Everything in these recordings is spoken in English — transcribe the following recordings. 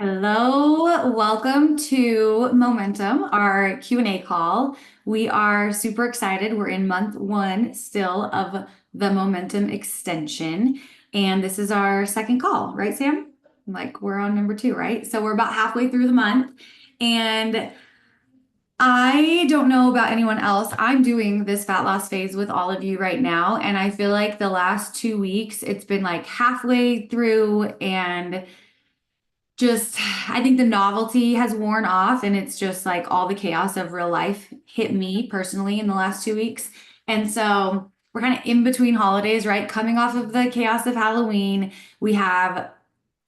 Hello, welcome to Momentum, our Q&A call. We are super excited. We're in month one still of the Momentum extension, and this is our second call, right, Sam? Like we're on number two, right? So we're about halfway through the month, and I don't know about anyone else. I'm doing this fat loss phase with all of you right now, and I feel like the last 2 weeks, it's been like halfway through and just I think the novelty has worn off and it's just like all the chaos of real life hit me personally in the last 2 weeks. And so we're kind of in between holidays, right? Coming off of the chaos of Halloween. We have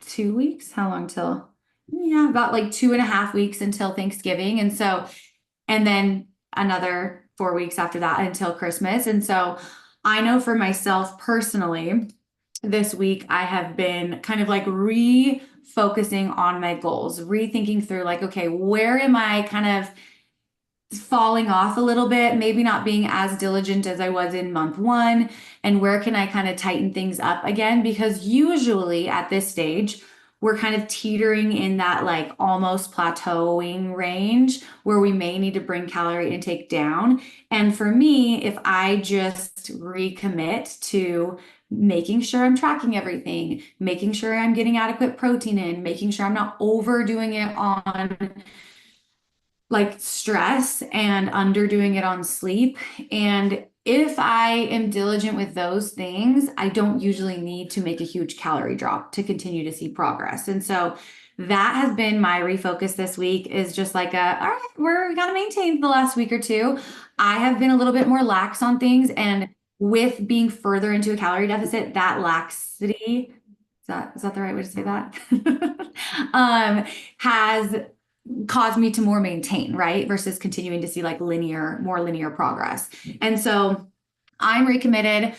2 weeks. How long till? Yeah, about like 2.5 weeks until Thanksgiving. And then another 4 weeks after that until Christmas. And so I know for myself personally, this week I have been kind of like refocusing on my goals, rethinking through like, okay, where am I kind of falling off a little bit, maybe not being as diligent as I was in month one, and where can I kind of tighten things up again? Because usually at this stage, we're kind of teetering in that like almost plateauing range where we may need to bring calorie intake down. And for me, if I just recommit to making sure I'm tracking everything, making sure I'm getting adequate protein in, making sure I'm not overdoing it on like stress and underdoing it on sleep. And if I am diligent with those things, I don't usually need to make a huge calorie drop to continue to see progress. And so that has been my refocus this week is just like all right, we're gonna maintain the last week or two. I have been a little bit more lax on things, and with being further into a calorie deficit, that laxity, is that the right way to say that? Has caused me to more maintain, right? Versus continuing to see like more linear progress. And so I'm recommitted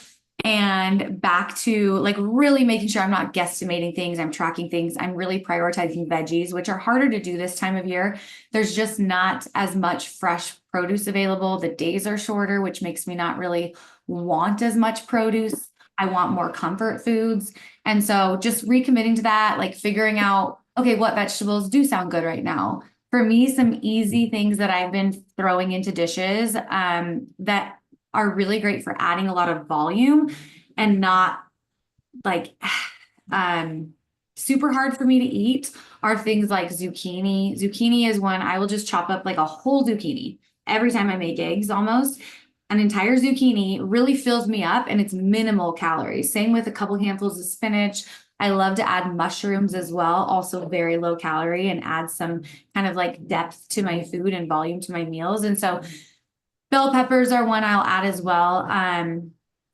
and back to like really making sure I'm not guesstimating things, I'm tracking things, I'm really prioritizing veggies, which are harder to do this time of year. There's just not as much fresh produce available. The days are shorter, which makes me not really want as much produce. I want more comfort foods. And so just recommitting to that, like figuring out, okay, what vegetables do sound good right now? For me, some easy things that I've been throwing into dishes that are really great for adding a lot of volume and not like super hard for me to eat are things like zucchini. Zucchini is one I will just chop up like a whole zucchini every time I make eggs almost. An entire zucchini really fills me up and it's minimal calories. Same with a couple handfuls of spinach. I love to add mushrooms as well, also very low calorie, and add some kind of like depth to my food and volume to my meals. And so bell peppers are one I'll add as well.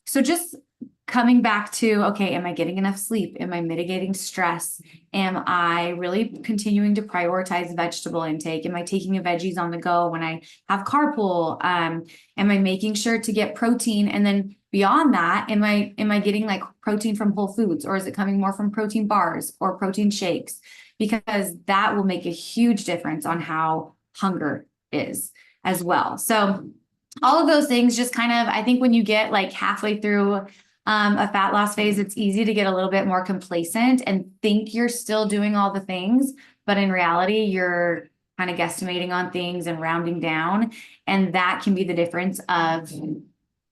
So just coming back to, okay, am I getting enough sleep? Am I mitigating stress? Am I really continuing to prioritize vegetable intake? Am I taking a veggies on the go when I have carpool? Am I making sure to get protein? And then beyond that, am I getting like protein from whole foods, or is it coming more from protein bars or protein shakes? Because that will make a huge difference on how hunger is as well. So all of those things just kind of, I think when you get like halfway through a fat loss phase, it's easy to get a little bit more complacent and think you're still doing all the things, but in reality, you're kind of guesstimating on things and rounding down. And that can be the difference of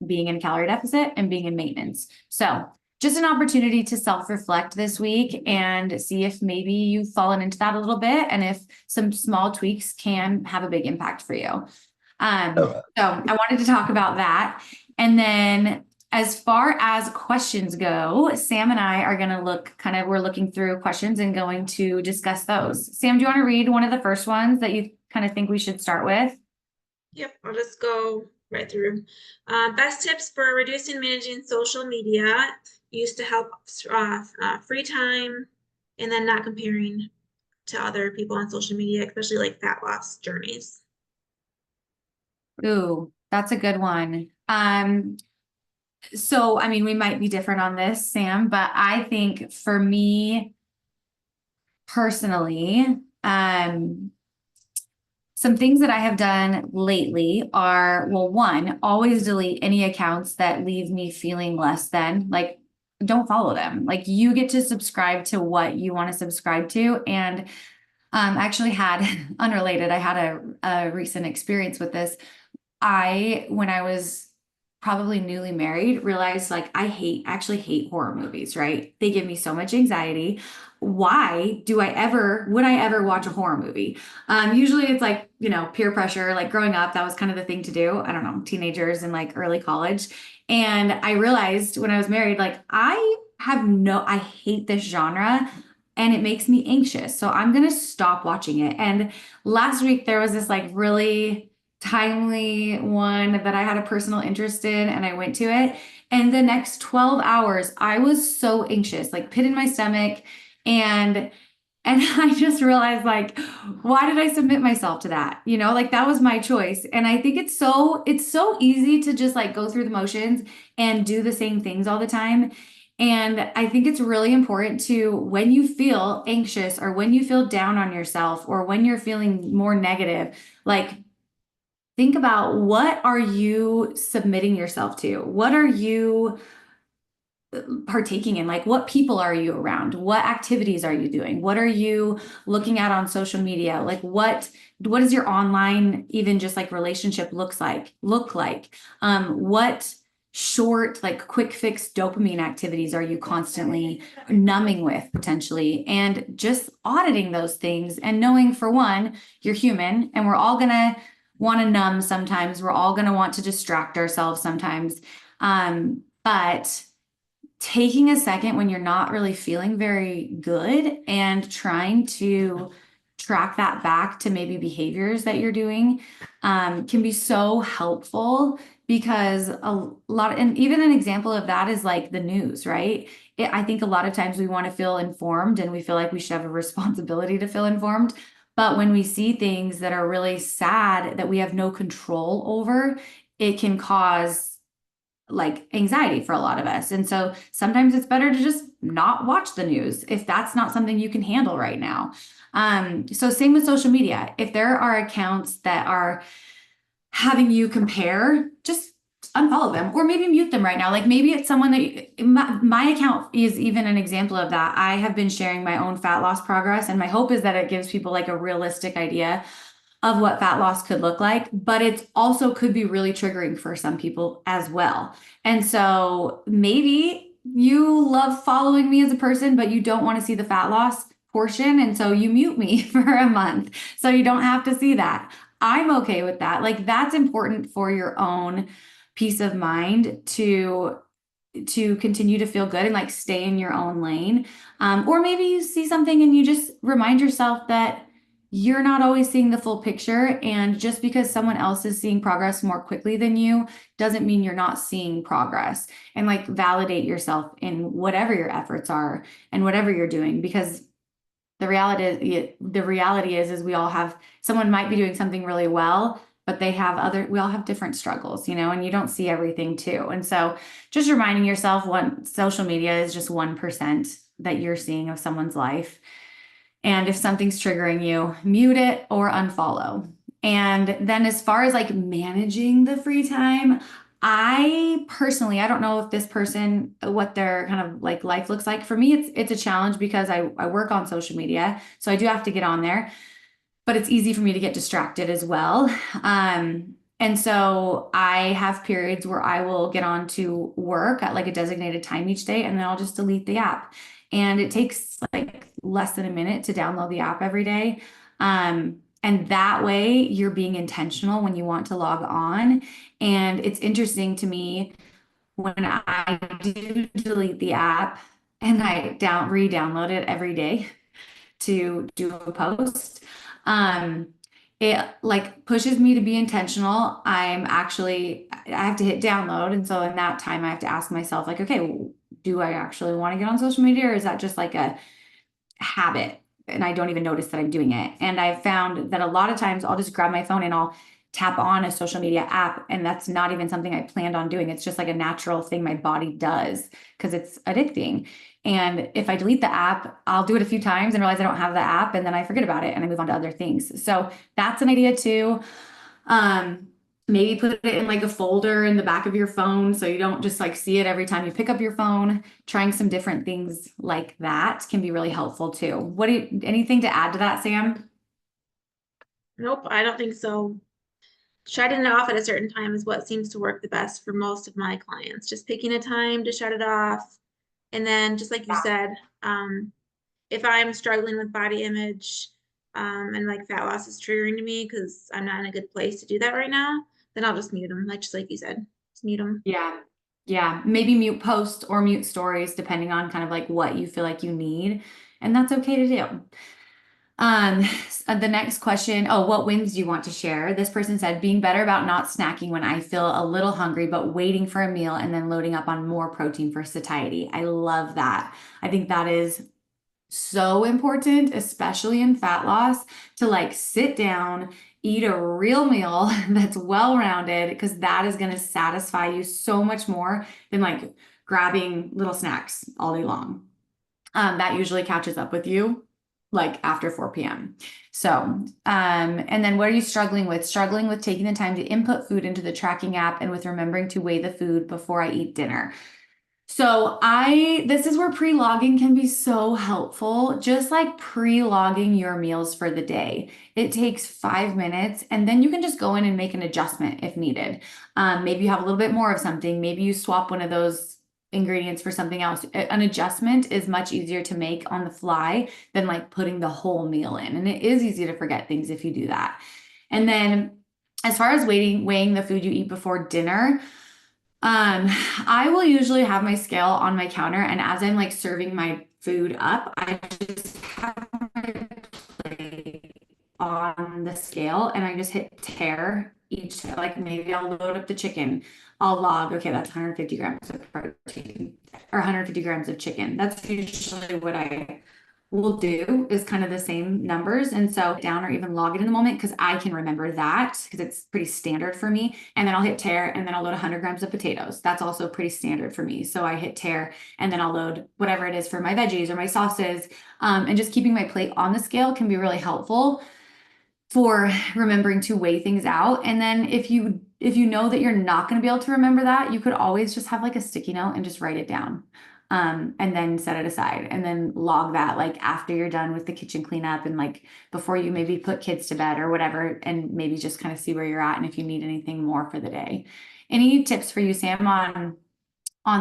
being in calorie deficit and being in maintenance. So just an opportunity to self-reflect this week and see if maybe you've fallen into that a little bit and if some small tweaks can have a big impact for you. So I wanted to talk about that. And then as far as questions go, Sam and I are going to we're looking through questions and going to discuss those. Sam, do you want to read one of the first ones that you kind of think we should start with? Yep, I'll just go right through. Best tips for reducing and managing social media used to help free time and then not comparing to other people on social media, especially like fat loss journeys. Ooh, that's a good one. So, I mean, we might be different on this, Sam, but I think for me personally, some things that I have done lately are, well, one, always delete any accounts that leave me feeling less than, like, don't follow them. Like, you get to subscribe to what you want to subscribe to. And Actually had unrelated, I had a recent experience with this. When I was probably newly married, realized like actually hate horror movies, right? They give me so much anxiety. Would I ever watch a horror movie? Usually it's like, peer pressure, like growing up, that was kind of the thing to do. I don't know, teenagers and like early college. And I realized when I was married, like I hate this genre and it makes me anxious. So I'm going to stop watching it. And last week there was this like really timely one that I had a personal interest in, and I went to it. And the next 12 hours, I was so anxious, like pit in my stomach. And I just realized like, why did I submit myself to that? Like that was my choice. And I think it's so easy to just like go through the motions and do the same things all the time. And I think it's really important to, when you feel anxious or when you feel down on yourself or when you're feeling more negative, like think about, what are you submitting yourself to? What are you partaking in? Like, what people are you around? What activities are you doing? What are you looking at on social media? Like, what does your online, even just like relationship look like? What short, like quick fix dopamine activities are you constantly numbing with potentially? And just auditing those things and knowing, for one, you're human and we're all gonna want to numb sometimes. We're all gonna want to distract ourselves sometimes. But taking a second when you're not really feeling very good and trying to track that back to maybe behaviors that you're doing can be so helpful, because and even an example of that is like the news, right? I think a lot of times we want to feel informed and we feel like we should have a responsibility to feel informed. But when we see things that are really sad that we have no control over, it can cause like anxiety for a lot of us. And so sometimes it's better to just not watch the news if that's not something you can handle right now. So same with social media. If there are accounts that are having you compare, just unfollow them or maybe mute them right now. Like maybe it's someone that my account is even an example of that. I have been sharing my own fat loss progress, and my hope is that it gives people like a realistic idea of what fat loss could look like, but it also could be really triggering for some people as well. And so maybe you love following me as a person, but you don't want to see the fat loss portion. And so you mute me for a month so you don't have to see that. I'm okay with that. Like that's important for your own peace of mind to continue to feel good and like stay in your own lane. Or maybe you see something and you just remind yourself that you're not always seeing the full picture. And just because someone else is seeing progress more quickly than you doesn't mean you're not seeing progress. And like validate yourself in whatever your efforts are and whatever you're doing, because the reality is we all have, someone might be doing something really well, but we all have different struggles, and you don't see everything too. And so just reminding yourself, social media is just 1% that you're seeing of someone's life. And if something's triggering you, mute it or unfollow. And then as far as like managing the free time, I don't know if this person, what their kind of like life looks like. For me, it's a challenge because I work on social media, so I do have to get on there, but it's easy for me to get distracted as well. And so I have periods where I will get on to work at like a designated time each day, and then I'll just delete the app. And it takes like less than a minute to download the app every day. And that way you're being intentional when you want to log on. And it's interesting to me when I do delete the app and I re-download it every day to do a post. Um, it like pushes me to be intentional. I have to hit download. And so in that time, I have to ask myself, like, okay, do I actually want to get on social media, or is that just like a habit and I don't even notice that I'm doing it? And I've found that a lot of times I'll just grab my phone and I'll tap on a social media app, and that's not even something I planned on doing. It's just like a natural thing my body does because it's addicting. And if I delete the app, I'll do it a few times and realize I don't have the app, and then I forget about it and I move on to other things. So that's an idea too. Um, Maybe put it in like a folder in the back of your phone so you don't just like see it every time you pick up your phone. Trying some different things like that can be really helpful too. Anything to add to that, Sam? Nope, I don't think so. Shutting it off at a certain time is what seems to work the best for most of my clients. Just picking a time to shut it off. And then, just like you said, if I'm struggling with body image, and like fat loss is triggering to me because I'm not in a good place to do that right now, then I'll just mute them, like just like you said, just mute them. Yeah. Yeah. Maybe mute posts or mute stories, depending on kind of like what you feel like you need. And that's okay to do. The next question, oh, what wins do you want to share? This person said, being better about not snacking when I feel a little hungry, but waiting for a meal and then loading up on more protein for satiety. I love that. I think that is so important, especially in fat loss, to like sit down, eat a real meal that's well-rounded, because that is going to satisfy you so much more than like grabbing little snacks all day long. That usually catches up with you like after 4 p.m. So, and then what are you struggling with? Struggling with taking the time to input food into the tracking app and with remembering to weigh the food before I eat dinner. So this is where pre-logging can be so helpful. Just like pre-logging your meals for the day. It takes 5 minutes and then you can just go in and make an adjustment if needed. Maybe you have a little bit more of something. Maybe you swap one of those ingredients for something else. An adjustment is much easier to make on the fly than like putting the whole meal in. And it is easy to forget things if you do that. And then as far as weighing the food you eat before dinner, I will usually have my scale on my counter, and as I'm like serving my food up, I just have my plate on the scale and I just hit tear like maybe I'll load up the chicken. I'll log, okay, that's 150 grams of protein or 150 grams of chicken. That's usually what I will do, is kind of the same numbers. And so down or even log it in the moment because I can remember that because it's pretty standard for me. And then I'll hit tear and then I'll load 100 grams of potatoes. That's also pretty standard for me. So I hit tear and then I'll load whatever it is for my veggies or my sauces. And just keeping my plate on the scale can be really helpful for remembering to weigh things out. And then if you know that you're not going to be able to remember that, you could always just have like a sticky note and just write it down. And then set it aside and then log that like after you're done with the kitchen cleanup and like before you maybe put kids to bed or whatever, and maybe just kind of see where you're at and if you need anything more for the day. Any tips for you, Sam, on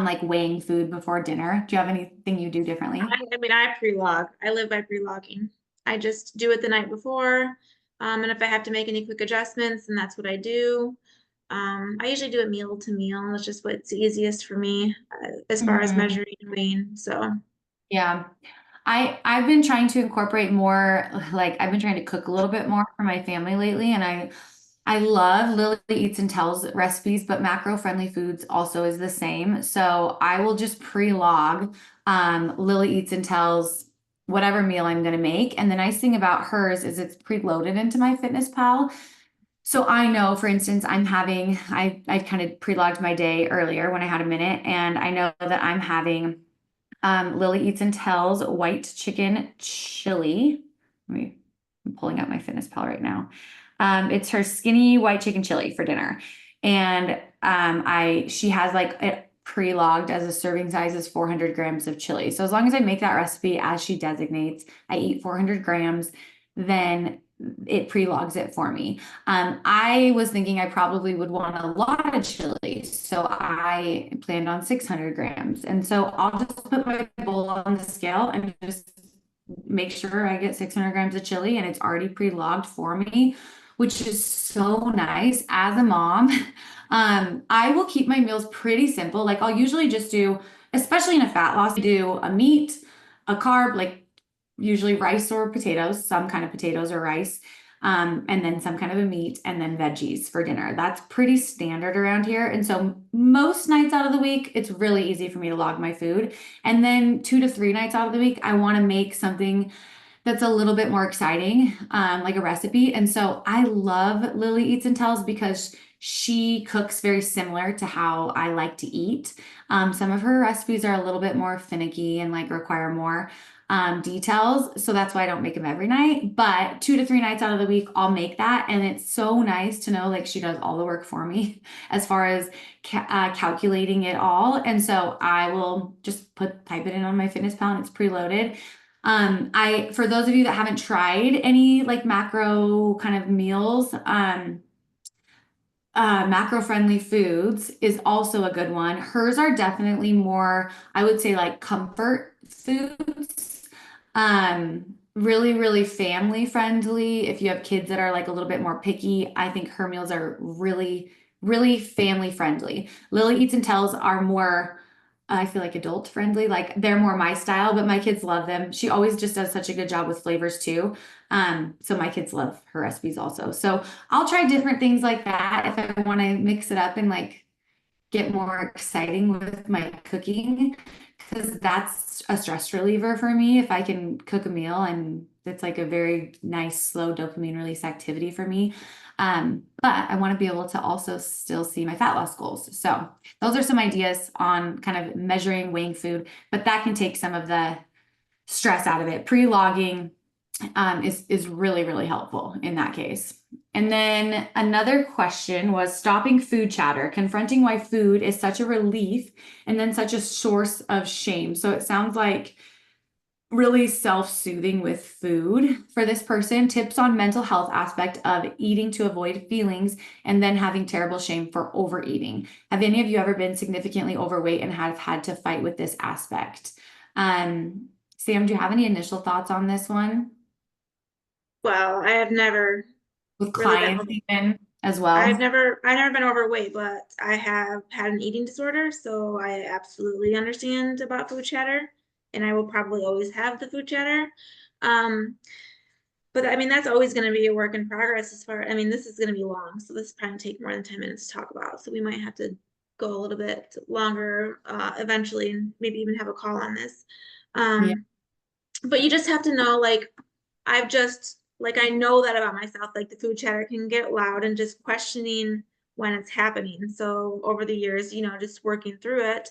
like weighing food before dinner? Do you have anything you do differently? I mean, I pre-log. I live by pre-logging. I just do it the night before. And if I have to make any quick adjustments, then that's what I do. I usually do it meal to meal. It's just what's easiest for me as far as Mhm. measuring and weighing. So Yeah. I've been trying to incorporate more, like I've been trying to cook a little bit more for my family lately, and I love Lily Eats and Tells recipes, but macro friendly foods also is the same. So I will just pre-log Lily Eats and Tells whatever meal I'm gonna make. And the nice thing about hers is it's preloaded into my Fitness Pal. So I know, for instance, I kind of pre-logged my day earlier when I had a minute, and I know that I'm having Lily Eats and Tells white chicken chili. I'm pulling up my Fitness Pal right now. It's her skinny white chicken chili for dinner. And she has like it pre-logged as a serving size is 400 grams of chili. So as long as I make that recipe as she designates, I eat 400 grams, then it pre-logs it for me. I was thinking I probably would want a lot of chili, so I planned on 600 grams. And so I'll just put my bowl on the scale and just make sure I get 600 grams of chili and it's already pre-logged for me, which is so nice as a mom. I will keep my meals pretty simple. Like I'll usually just do, especially in a fat loss, I do a meat, a carb, like usually rice or potatoes, some kind of potatoes or rice, and then some kind of a meat, and then veggies for dinner. That's pretty standard around here. And so most nights out of the week, it's really easy for me to log my food. And then 2 to 3 nights out of the week, I want to make something that's a little bit more exciting, like a recipe. And so I love Lily Eats and Tells because she cooks very similar to how I like to eat. Some of her recipes are a little bit more finicky and like require more. details. So that's why I don't make them every night. But 2 to 3 nights out of the week, I'll make that. And it's so nice to know like she does all the work for me as far as calculating it all. And so I will just type it in on my fitness pal and it's preloaded. For those of you that haven't tried any like macro kind of meals, macro friendly foods is also a good one. Hers are definitely more, I would say, like comfort foods. Really, really family friendly. If you have kids that are like a little bit more picky, I think her meals are really, really family friendly. Lily Eats and Tells are more, I feel like adult friendly. Like they're more my style, but my kids love them. She always just does such a good job with flavors too. So my kids love her recipes also. So I'll try different things like that if I want to mix it up and like get more exciting with my cooking because that's a stress reliever for me. If I can cook a meal and it's like a very nice, slow dopamine release activity for me. But I want to be able to also still see my fat loss goals. So those are some ideas on kind of measuring, weighing food, but that can take some of the stress out of it. Pre-logging is really, really helpful in that case. And then another question was stopping food chatter, confronting why food is such a relief and then such a source of shame. So it sounds like really self-soothing with food for this person, tips on mental health aspect of eating to avoid feelings and then having terrible shame for overeating. Have any of you ever been significantly overweight and have had to fight with this aspect? Sam, do you have any initial thoughts on this one? Well, I have never With really been clients even as well. I've never been overweight, but I have had an eating disorder, so I absolutely understand about food chatter, and I will probably always have the food chatter. Um, but I mean, that's always going to be a work in progress as far, I mean, this is going to be long, so this is probably take more than 10 minutes to talk about. So we might have to go a little bit longer, eventually, and maybe even have a call on this. Yeah. Um, but you just have to know, like, I've just like I know that about myself. Like the food chatter can get loud and just questioning when it's happening. So over the years, just working through it,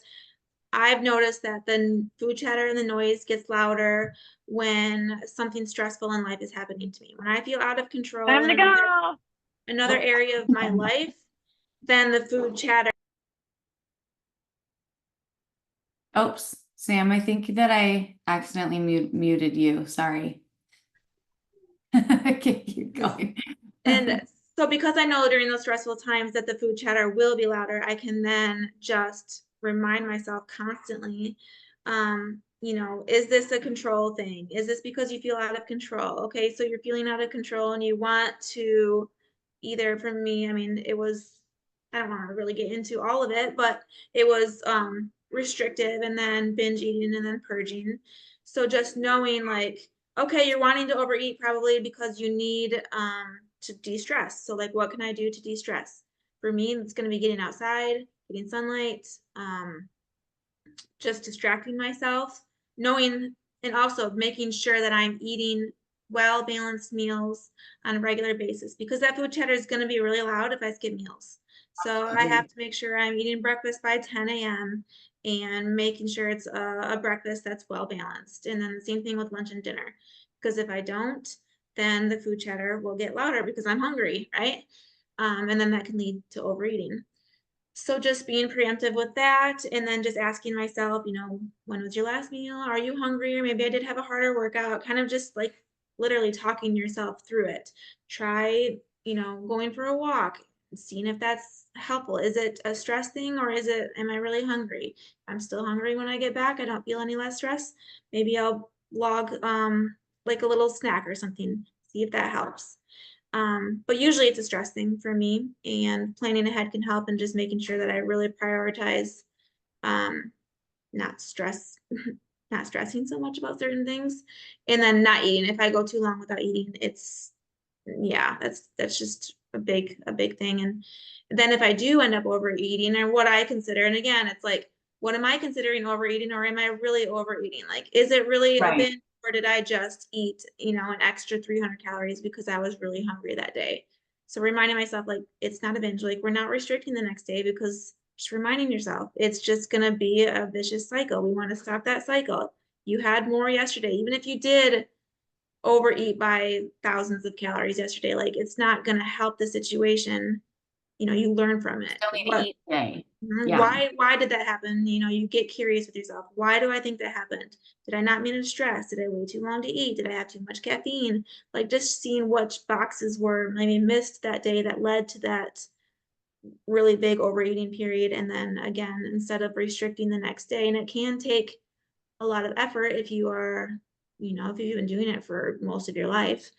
I've noticed that the food chatter and the noise gets louder when something stressful in life is happening to me. When I feel out of control Time in to go. another Oh. area of my life, then the food chatter. Oops, Sam, I think that I accidentally muted you. Sorry. Okay, keep going. And so because I know during those stressful times that the food chatter will be louder, I can then just remind myself constantly, is this a control thing? Is this because you feel out of control? Okay, so you're feeling out of control and you want to either for me, I mean, it was, I don't want to really get into all of it, but it was restrictive and then binge eating and then purging. So just knowing like, okay, you're wanting to overeat probably because you need to de-stress. So like what can I do to de-stress? For me, it's going to be getting outside, getting sunlight, just distracting myself, knowing and also making sure that I'm eating well balanced meals on a regular basis because that food chatter is going to be really loud if I skip meals. So I have to make sure I'm eating breakfast by 10 a.m. and making sure it's a breakfast that's well balanced. And then the same thing with lunch and dinner. Because if I don't, then the food chatter will get louder because I'm hungry, right? And then that can lead to overeating. So just being preemptive with that and then just asking myself, when was your last meal? Are you hungry? Or maybe I did have a harder workout, kind of just like literally talking yourself through it. Try, going for a walk, seeing if that's helpful. Is it a stress thing or am I really hungry? If I'm still hungry when I get back, I don't feel any less stress. Maybe I'll log like a little snack or something, see if that helps. But usually it's a stress thing for me, and planning ahead can help and just making sure that I really prioritize um, not stress, not stressing so much about certain things, and then not eating. If I go too long without eating, yeah, that's just a big thing. And then if I do end up overeating, or what I consider, and again, it's like, what am I considering overeating, or am I really overeating? Like, is it really a Right. binge, or did I just eat, an extra 300 calories because I was really hungry that day? So reminding myself, like, it's not a binge. Like, we're not restricting the next day because just reminding yourself, it's just gonna be a vicious cycle. We want to stop that cycle. You had more yesterday, even if you did overeat by thousands of calories yesterday, like it's not going to help the situation. You learn from it. Still need to What eat today. Mhm. Yeah. Why did that happen? You get curious with yourself. Why do I think that happened? Did I not manage stress? Did I wait too long to eat? Did I have too much caffeine? Like just seeing which boxes were maybe missed that day that led to that really big overeating period. And then again, instead of restricting the next day, and it can take a lot of effort if if you've been doing it for most of your life.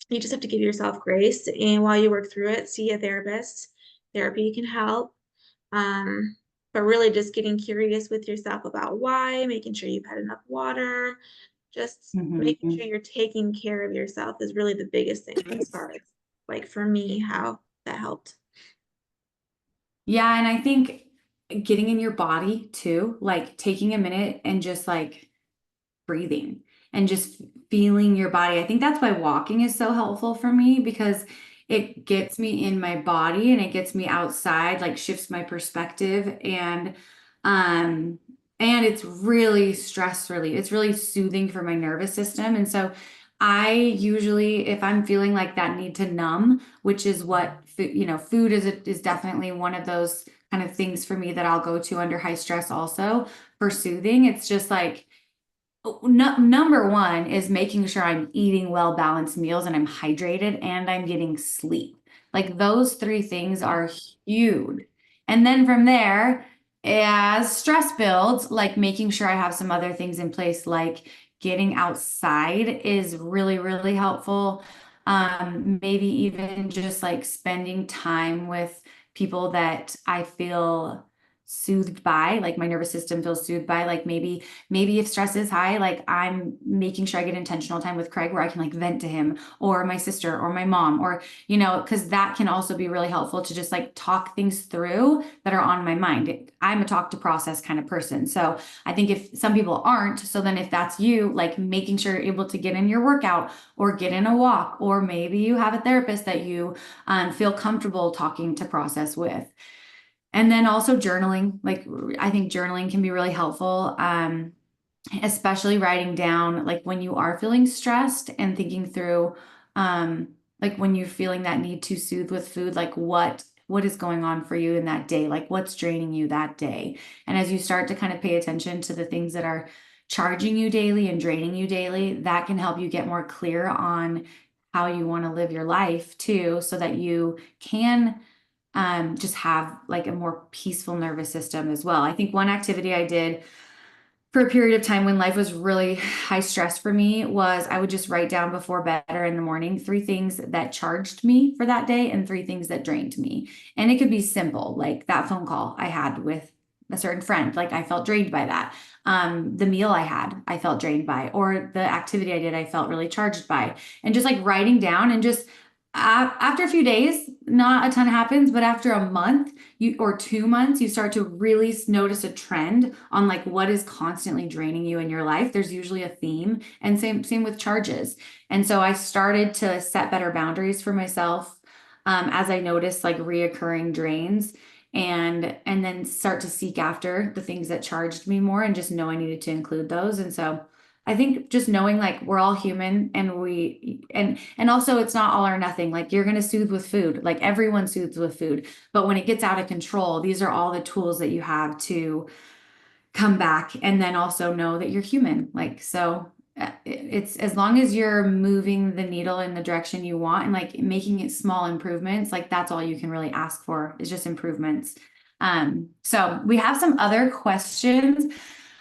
You just have to give yourself grace. And while you work through it, see a therapist. Therapy can help. Um, but really just getting curious with yourself about why, making sure you've had enough water, just making Mhm. sure you're taking care of yourself is really the biggest thing as far as like for me, how that helped. Yeah, and I think getting in your body too, like taking a minute and just like breathing and just feeling your body. I think that's why walking is so helpful for me because it gets me in my body and it gets me outside, like shifts my perspective um and it's really stress relief. It's really soothing for my nervous system. And so I usually, if I'm feeling like that need to numb, which is what food is definitely one of those kind of things for me that I'll go to under high stress also for soothing. It's just like no, number one is making sure I'm eating well balanced meals and I'm hydrated and I'm getting sleep. Like those three things are huge. And then from there, as stress builds, like making sure I have some other things in place, like getting outside is really, really helpful. Maybe even just like spending time with people that I feel soothed by, like my nervous system feels soothed by, like maybe if stress is high, like I'm making sure I get intentional time with Craig where I can like vent to him or my sister or my mom or, because that can also be really helpful to just like talk things through that are on my mind. I'm a talk to process kind of person. So I think if some people aren't, so then if that's you, like making sure you're able to get in your workout or get in a walk, or maybe you have a therapist that you feel comfortable talking to process with. And then also journaling, like I think journaling can be really helpful. Especially writing down like when you are feeling stressed and thinking through like when you're feeling that need to soothe with food, like what is going on for you in that day, like what's draining you that day. And as you start to kind of pay attention to the things that are charging you daily and draining you daily, that can help you get more clear on how you want to live your life too, so that you can just have like a more peaceful nervous system as well. I think one activity I did for a period of time when life was really high stress for me was I would just write down before bed or in the morning three things that charged me for that day and three things that drained me. And it could be simple, like that phone call I had with a certain friend, like I felt drained by that. The meal I had, I felt drained by, or the activity I did, I felt really charged by. And just like writing down and just after a few days, not a ton happens, but after a month, or 2 months, you start to really notice a trend on like what is constantly draining you in your life. There's usually a theme, and same with charges. And so I started to set better boundaries for myself as I noticed like reoccurring drains, and then start to seek after the things that charged me more and just know I needed to include those. And so I think just knowing like we're all human and and also it's not all or nothing. Like you're gonna soothe with food. Like everyone soothes with food. But when it gets out of control, these are all the tools that you have to come back and then also know that you're human. Like so it's as long as you're moving the needle in the direction you want and like making it small improvements, like that's all you can really ask for is just improvements. So we have some other questions.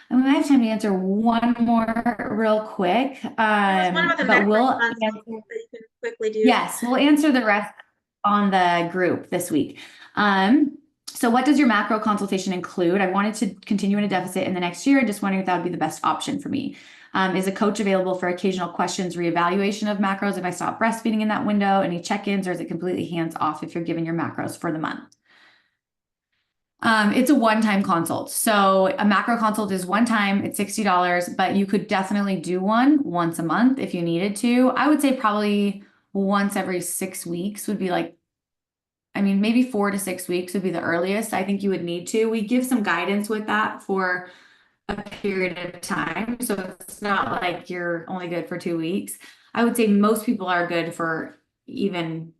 And we have time to answer one more real quick. There was one about the But macro we'll consult answer, that you can quickly do. yes, we'll answer the rest on the group this week. So what does your macro consultation include? I wanted to continue in a deficit in the next year. Just wondering if that would be the best option for me. Is a coach available for occasional questions, reevaluation of macros if I stop breastfeeding in that window, any check-ins, or is it completely hands off if you're given your macros for the month? It's a one-time consult. So a macro consult is one time, it's $60, but you could definitely do one once a month if you needed to. I would say probably once every 6 weeks would be like, I mean, maybe 4 to 6 weeks would be the earliest I think you would need to. We give some guidance with that for a period of time. So it's not like you're only good for 2 weeks. I would say most people are good for even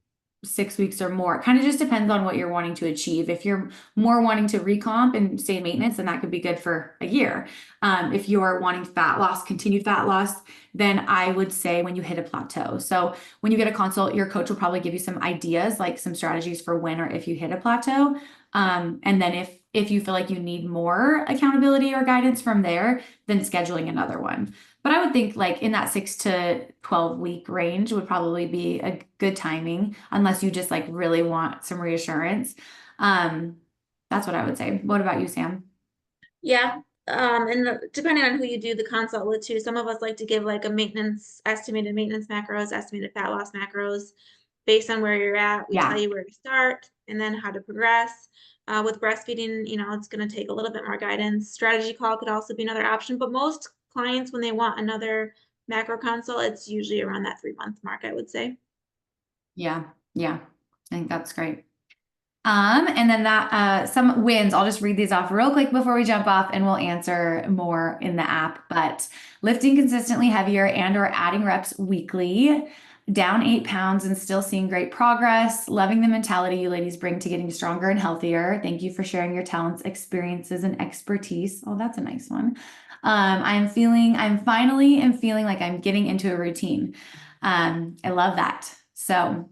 6 weeks or more. It kind of just depends on what you're wanting to achieve. If you're more wanting to recomp and stay in maintenance, then that could be good for a year. If you're wanting fat loss, continued fat loss, then I would say when you hit a plateau. So when you get a consult, your coach will probably give you some ideas, like some strategies for when or if you hit a plateau. And then if you feel like you need more accountability or guidance from there, then scheduling another one. But I would think like in that 6 to 12 week range would probably be a good timing, unless you just like really want some reassurance. Um, that's what I would say. What about you, Sam? Yeah. Depending on who you do the consult with too, some of us like to give like a estimated maintenance macros, estimated fat loss macros. Based on where you're at, we tell Yeah. you where to start and then how to progress. With breastfeeding, it's going to take a little bit more guidance. Strategy call could also be another option, but most clients, when they want another macro consult, it's usually around that 3 month mark, I would say. Yeah. Yeah. I think that's great. And then that some wins. I'll just read these off real quick before we jump off and we'll answer more in the app. But lifting consistently heavier and or adding reps weekly, down 8 pounds and still seeing great progress, loving the mentality you ladies bring to getting stronger and healthier. Thank you for sharing your talents, experiences, and expertise. Oh, that's a nice one. I'm finally am feeling like I'm getting into a routine. I love that. So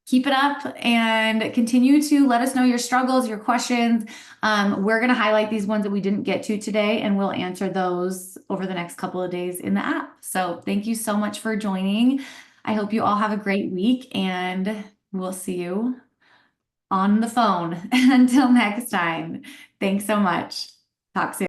keep it up and continue to let us know your struggles, your questions. We're going to highlight these ones that we didn't get to today, and we'll answer those over the next couple of days in the app. So thank you so much for joining. I hope you all have a great week, and we'll see you on the phone. Until next time. Thanks so much. Talk soon.